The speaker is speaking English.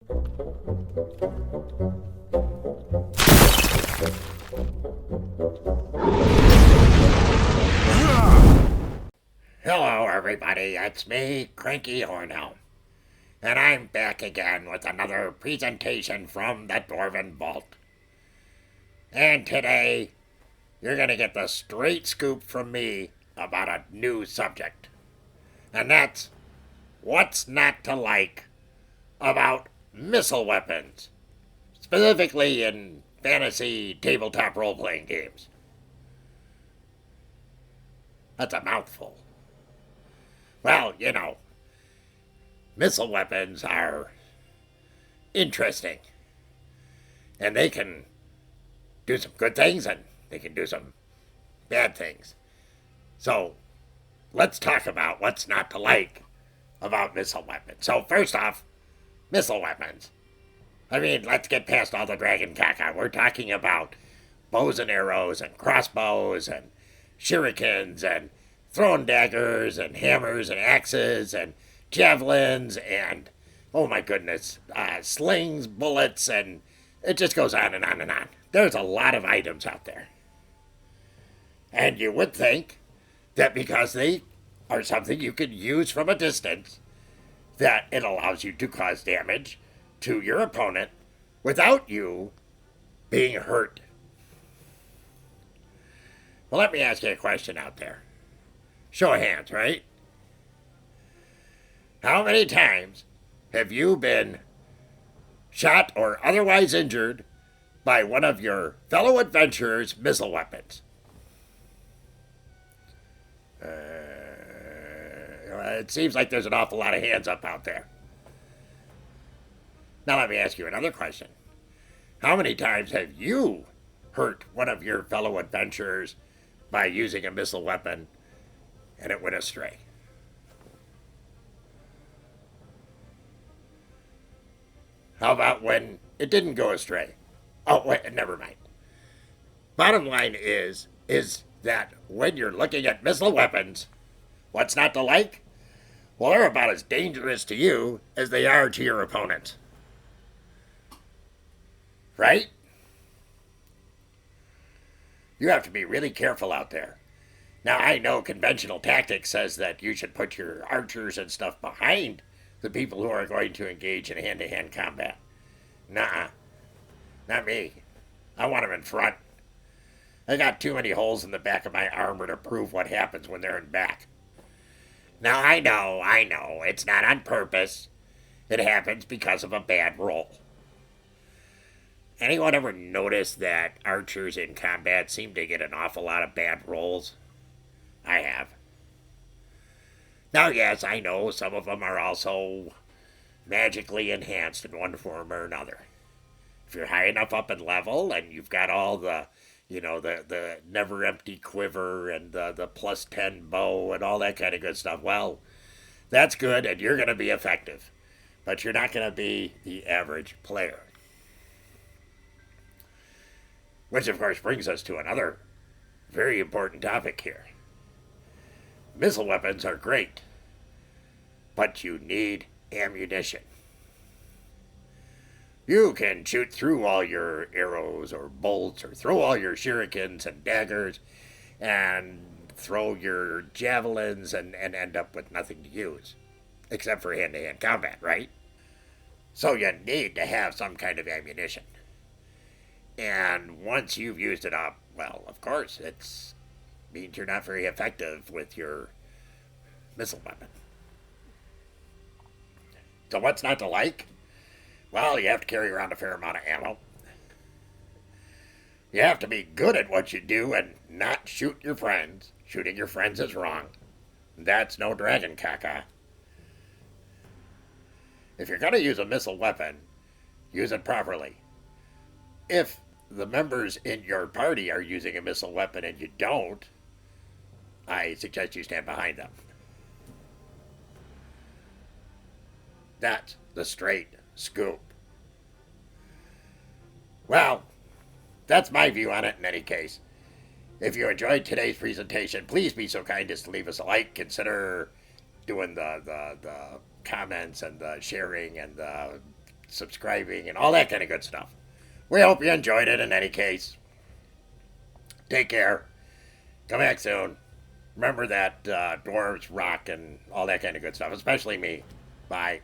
Hello everybody, it's me, Cranky Hornhelm, and I'm back again with another presentation from the Dwarven Vault. And today, you're gonna get the straight scoop from me about a new subject. And that's what's not to like about missile weapons, specifically in fantasy tabletop role-playing games. That's a mouthful. Well, you know, missile weapons are interesting. And they can do some good things and they can do some bad things. So, let's talk about what's not to like about missile weapons. So, first off, missile weapons. I mean, let's get past all the dragon caca. We're talking about bows and arrows and crossbows and shurikens and throwing daggers and hammers and axes and javelins and, oh my goodness, slings, bullets, and it just goes on and on and on. There's a lot of items out there. And you would think that because they are something you could use from a distance, that it allows you to cause damage to your opponent without you being hurt. Well, let me ask you a question out there. Show of hands, right? How many times have you been shot or otherwise injured by one of your fellow adventurers' missile weapons? It seems like there's an awful lot of hands up out there. Now let me ask you another question. How many times have you hurt one of your fellow adventurers by using a missile weapon and it went astray? How about when it didn't go astray? Oh, wait, never mind. Bottom line is that when you're looking at missile weapons, what's not to like? Well, they're about as dangerous to you as they are to your opponent. Right? You have to be really careful out there. Now, I know conventional tactics says that you should put your archers and stuff behind the people who are going to engage in hand-to-hand combat. Nuh-uh. Not me. I want them in front. I got too many holes in the back of my armor to prove what happens when they're in back. Now, I know. It's not on purpose. It happens because of a bad roll. Anyone ever notice that archers in combat seem to get an awful lot of bad rolls? I have. Now, yes, I know some of them are also magically enhanced in one form or another. If you're high enough up in level and you've got all the, the never empty quiver and the plus 10 bow and all that kind of good stuff, well, that's good and you're going to be effective. But you're not going to be the average player. Which, of course, brings us to another very important topic here. Missile weapons are great, but you need ammunition. You can shoot through all your arrows or bolts or throw all your shurikens and daggers and throw your javelins and end up with nothing to use, except for hand-to-hand combat, right? So you need to have some kind of ammunition. And once you've used it up, well, of course, it means you're not very effective with your missile weapon. So what's not to like? Well, you have to carry around a fair amount of ammo. You have to be good at what you do and not shoot your friends. Shooting your friends is wrong. That's no dragon caca. If you're going to use a missile weapon, use it properly. If the members in your party are using a missile weapon and you don't, I suggest you stand behind them. That's the straight scoop. Well, that's my view on it in any case. If you enjoyed today's presentation, please be so kind as to leave us a like. Consider doing the comments and the sharing and the subscribing, and all that kind of good stuff. We hope you enjoyed it in any case. Take care. Come back soon. Remember that dwarves rock and all that kind of good stuff, especially me. Bye.